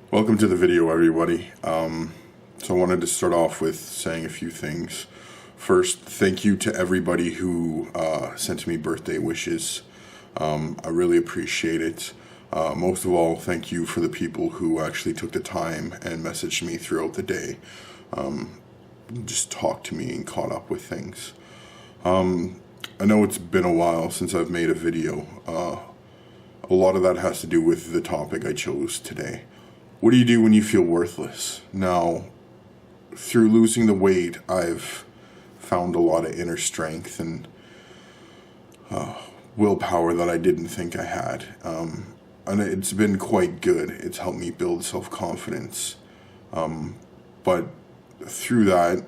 Welcome to the video, everybody. So I wanted to start off with saying a few things. First, thank you to everybody who sent me birthday wishes. I really appreciate it. Most of all, thank you for the people who actually took the time and messaged me throughout the day. Just talked to me and caught up with things. I know it's been a while since I've made a video. A lot of that has to do with the topic I chose today. What do you do when you feel worthless? Now, through losing the weight, I've found a lot of inner strength and willpower that I didn't think I had. And it's been quite good. It's helped me build self-confidence. But through that,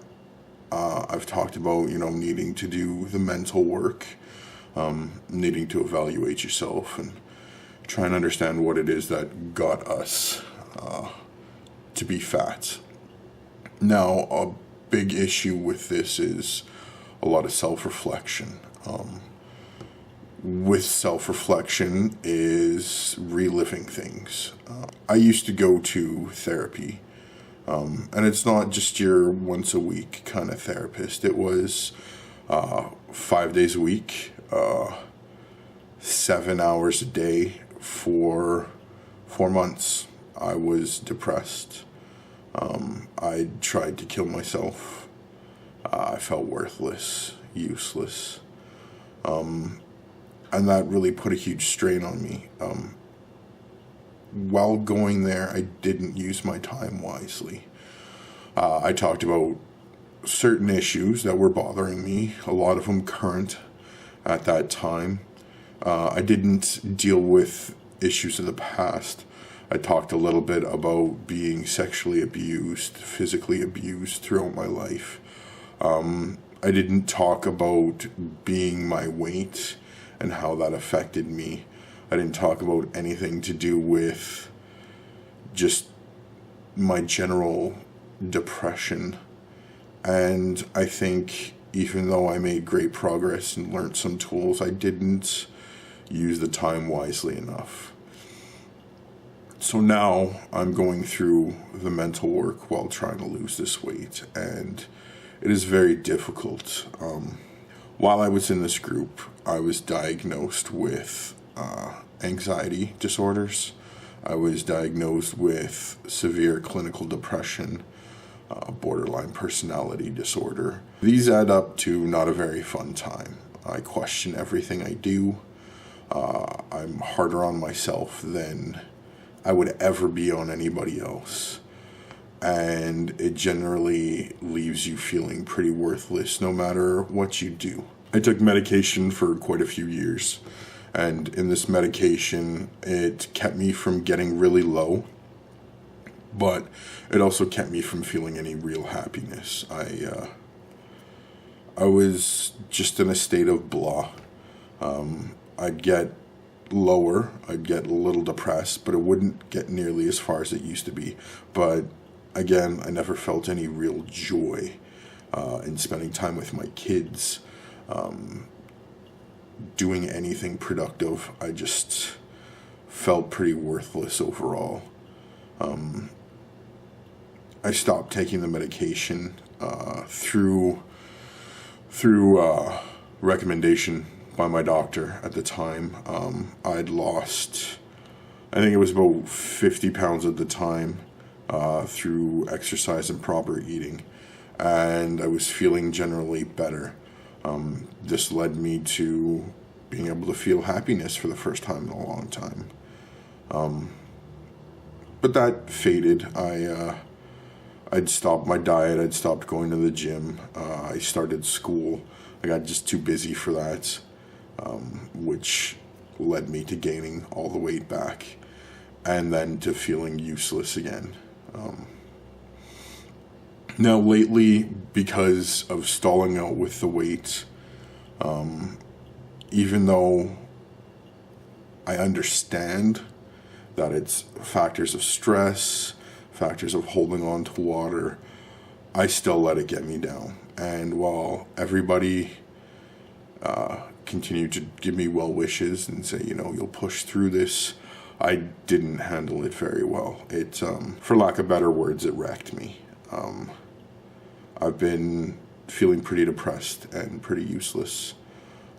I've talked about, needing to do the mental work, needing to evaluate yourself and try and understand what it is that got us to be fat. Now, a big issue with this is a lot of self-reflection. With self-reflection is reliving things. I used to go to therapy, and it's not just your once a week kind of therapist. It was 5 days a week, 7 hours a day for 4 months. I was depressed. I tried to kill myself. I felt worthless, useless. And that really put a huge strain on me. While going there, I didn't use my time wisely. I talked about certain issues that were bothering me, a lot of them current at that time. I didn't deal with issues of the past. I talked a little bit about being sexually abused, physically abused throughout my life. I didn't talk about being my weight and how that affected me. I didn't talk about anything to do with just my general depression. And I think even though I made great progress and learned some tools, I didn't use the time wisely enough. So now I'm going through the mental work while trying to lose this weight, and it is very difficult. While I was in this group, I was diagnosed with anxiety disorders. I was diagnosed with severe clinical depression, borderline personality disorder. These add up to not a very fun time. I question everything I do. I'm harder on myself than I would ever be on anybody else. And it generally leaves you feeling pretty worthless no matter what you do. I took medication for quite a few years, and in this medication, it kept me from getting really low, but it also kept me from feeling any real happiness. I was just in a state of blah. I'd get lower, I'd get a little depressed, but it wouldn't get nearly as far as it used to be. But again, I never felt any real joy in spending time with my kids, doing anything productive. I just felt pretty worthless overall. I stopped taking the medication through recommendation by my doctor at the time. I'd lost, I think it was about 50 pounds at the time through exercise and proper eating, and I was feeling generally better. This led me to being able to feel happiness for the first time in a long time. But that faded. I'd stopped my diet, I'd stopped going to the gym, I started school. I got just too busy for that. Which led me to gaining all the weight back and then to feeling useless again. Now lately, because of stalling out with the weight, even though I understand that it's factors of stress, factors of holding on to water, I still let it get me down. And while everybody continue to give me well wishes and say, you'll push through this, I didn't handle it very well. It, for lack of better words, it wrecked me. I've been feeling pretty depressed and pretty useless,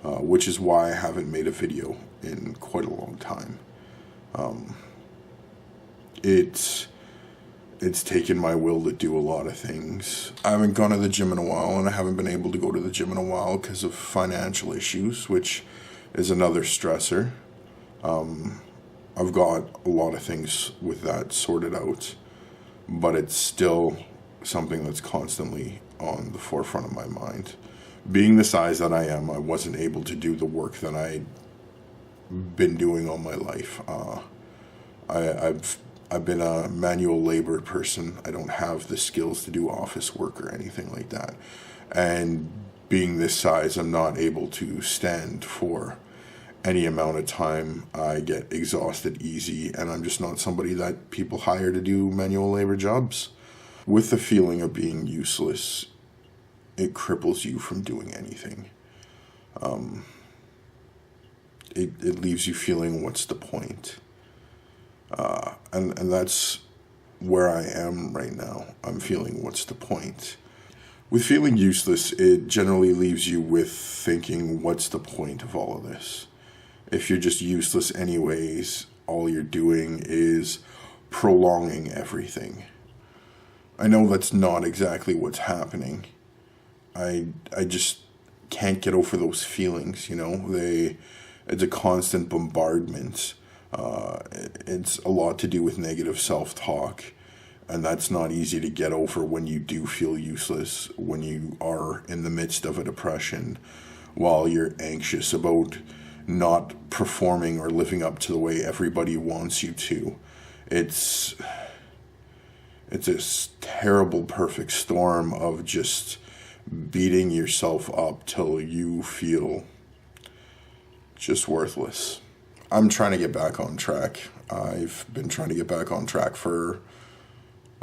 which is why I haven't made a video in quite a long time. It's taken my will to do a lot of things. I haven't gone to the gym in a while, and I haven't been able to go to the gym in a while because of financial issues, which is another stressor. I've got a lot of things with that sorted out, but it's still something that's constantly on the forefront of my mind. Being the size that I am, I wasn't able to do the work that I'd been doing all my life. I've been a manual labor person. I don't have the skills to do office work or anything like that. And being this size, I'm not able to stand for any amount of time. I get exhausted easy, and I'm just not somebody that people hire to do manual labor jobs. With the feeling of being useless, it cripples you from doing anything. It leaves you feeling, what's the point? And that's where I am right now. I'm feeling, what's the point? With feeling useless, it generally leaves you with thinking, what's the point of all of this? If you're just useless anyways, all you're doing is prolonging everything. I know that's not exactly what's happening. I just can't get over those feelings, you know? It's a constant bombardment. It's a lot to do with negative self-talk, and that's not easy to get over when you do feel useless, when you are in the midst of a depression, while you're anxious about not performing or living up to the way everybody wants you to. It's this terrible perfect storm of just beating yourself up till you feel just worthless. I'm trying to get back on track. I've been trying to get back on track for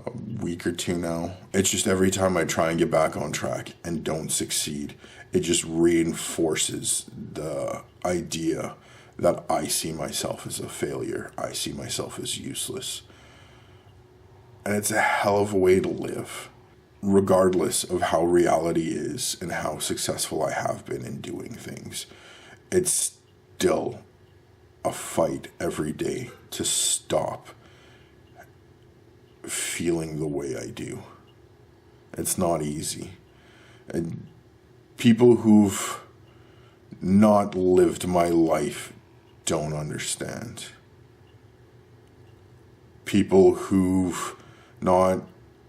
a week or two now. It's just every time I try and get back on track and don't succeed, it just reinforces the idea that I see myself as a failure. I see myself as useless. And it's a hell of a way to live, regardless of how reality is and how successful I have been in doing things. It's still a fight every day to stop feeling the way I do. It's not easy. And people who've not lived my life don't understand. People who've not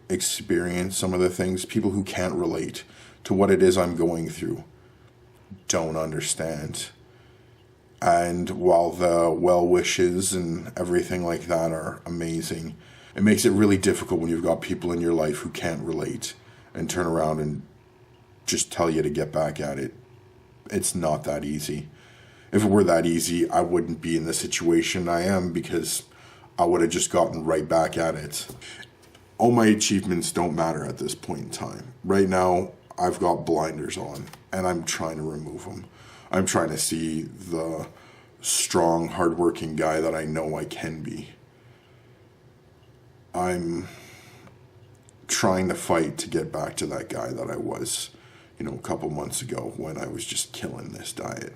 experienced some of the things, people who can't relate to what it is I'm going through, don't understand. And while the well wishes and everything like that are amazing, it makes it really difficult when you've got people in your life who can't relate and turn around and just tell you to get back at it. It's not that easy. If it were that easy, I wouldn't be in the situation I am, because I would have just gotten right back at it. All my achievements don't matter at this point in time. Right now, I've got blinders on, and I'm trying to remove them. I'm trying to see the strong, hardworking guy that I know I can be. I'm trying to fight to get back to that guy that I was, a couple months ago when I was just killing this diet.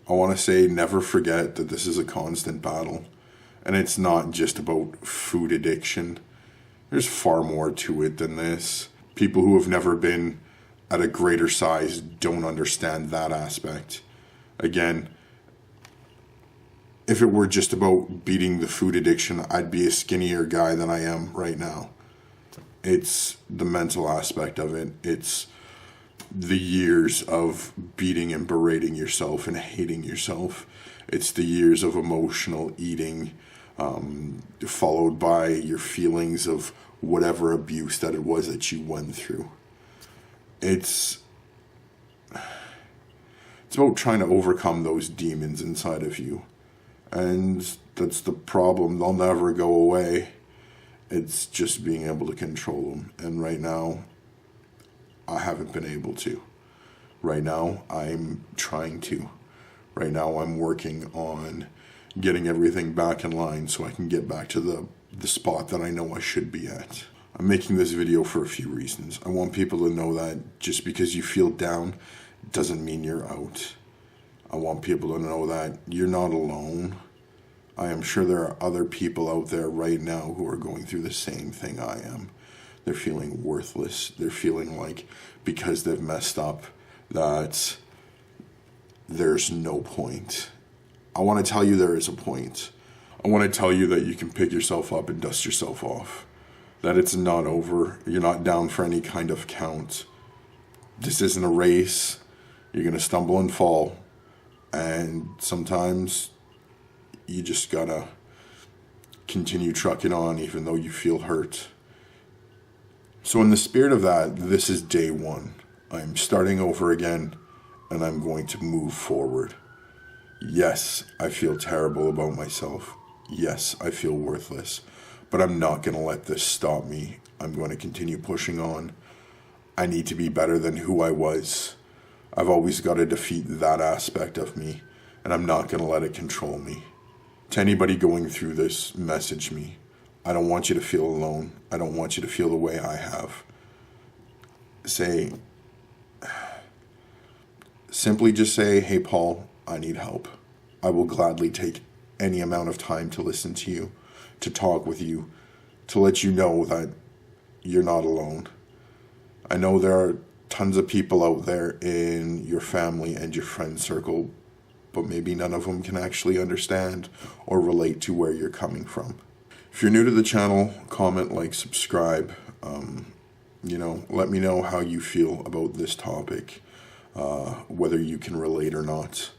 I want to say, never forget that this is a constant battle, and it's not just about food addiction. There's far more to it than this. People who have never been at a greater size don't understand that aspect. Again, if it were just about beating the food addiction, I'd be a skinnier guy than I am right now. It's the mental aspect of it. It's the years of beating and berating yourself and hating yourself. It's the years of emotional eating, followed by your feelings of whatever abuse that it was that you went through. It's about trying to overcome those demons inside of you. And that's the problem. They'll never go away. It's just being able to control them. And right now, I haven't been able to. Right now, I'm trying to. Right now, I'm working on getting everything back in line so I can get back to the spot that I know I should be at. I'm making this video for a few reasons. I want people to know that just because you feel down doesn't mean you're out. I want people to know that you're not alone. I am sure there are other people out there right now who are going through the same thing I am. They're feeling worthless. They're feeling like because they've messed up that there's no point. I want to tell you there is a point. I want to tell you that you can pick yourself up and dust yourself off. That it's not over. You're not down for any kind of count. This isn't a race. You're going to stumble and fall. And sometimes you just gotta continue trucking on even though you feel hurt. So in the spirit of that, this is day one. I'm starting over again and I'm going to move forward. Yes, I feel terrible about myself. Yes, I feel worthless. But I'm not going to let this stop me. I'm going to continue pushing on. I need to be better than who I was. I've always got to defeat that aspect of me, and I'm not going to let it control me. To anybody going through this, message me. I don't want you to feel alone. I don't want you to feel the way I have. Simply just say, hey, Paul, I need help. I will gladly take any amount of time to listen to you, to talk with you, to let you know that you're not alone. I know there are tons of people out there in your family and your friend circle, but maybe none of them can actually understand or relate to where you're coming from. If you're new to the channel, comment, like, subscribe. Let me know how you feel about this topic, whether you can relate or not.